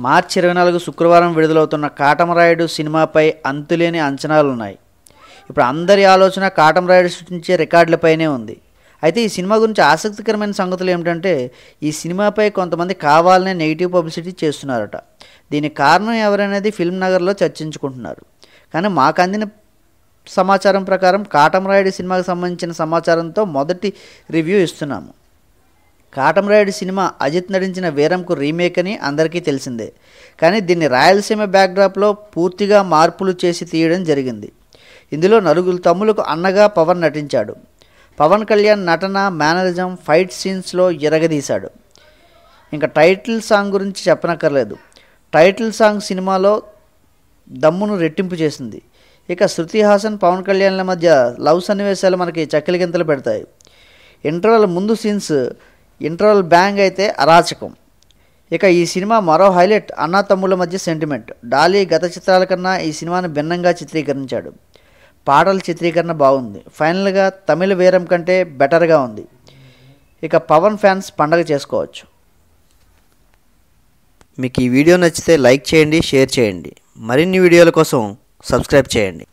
మార్చి 24 శుక్రవారం విడుదలవుతున్న కాటమరాయుడు సినిమాపై అంతులేని అంచనాలున్నాయి. ఇప్పుడు అందరి ఆలోచన కాటమరాయుడు సృష్టించే రికార్డులపైనే ఉంది. అయితే ఈ సినిమా గురించి ఆసక్తికరమైన సంగతులు ఏమిటంటే, ఈ సినిమాపై కొంతమంది కావాలనే నెగిటివ్ పబ్లిసిటీ చేస్తున్నారట. దీనికి కారణం ఎవరనేది ఫిల్మ్ నగర్లో చర్చించుకుంటున్నారు. కానీ మాకు అందిన సమాచారం ప్రకారం కాటమరాయుడు సినిమాకు సంబంధించిన సమాచారంతో మొదటి రివ్యూ ఇస్తున్నాము. కాటమరాయుడు సినిమా అజిత్ నటించిన వీరంకు రీమేక్ అని అందరికీ తెలిసిందే. కానీ దీన్ని రాయలసీమ బ్యాక్డ్రాప్లో పూర్తిగా మార్పులు చేసి తీయడం జరిగింది. ఇందులో నలుగురు తమ్ములకు అన్నగా పవన్ నటించాడు. పవన్ కళ్యాణ్ నటన, మేనరిజం, ఫైట్ సీన్స్లో ఎరగదీశాడు. ఇంకా టైటిల్ సాంగ్ గురించి చెప్పనక్కర్లేదు. టైటిల్ సాంగ్ సినిమాలో దమ్మును రెట్టింపు చేసింది. ఇక శృతి హాసన్, పవన్ కళ్యాణ్ల మధ్య లవ్ సన్నివేశాలు మనకి చక్కెలి గింతలు పెడతాయి. ఇంటర్వల్ ముందు సీన్స్ ఇంటర్వల్ బ్యాంగ్ అయితే అరాచకం. ఇక ఈ సినిమా మరో హైలైట్ అన్నా తమ్ముళ్ళ మధ్య సెంటిమెంట్. డాలీ గత చిత్రాల కన్నా ఈ సినిమాను భిన్నంగా చిత్రీకరించాడు. పాటల చిత్రీకరణ బాగుంది. ఫైనల్గా తమిళ వీరం కంటే బెటర్గా ఉంది. ఇక పవన్ ఫ్యాన్స్ పండగ చేసుకోవచ్చు. మీకు ఈ వీడియో నచ్చితే లైక్ చేయండి, షేర్ చేయండి. మరిన్ని వీడియోల కోసం సబ్స్క్రైబ్ చేయండి.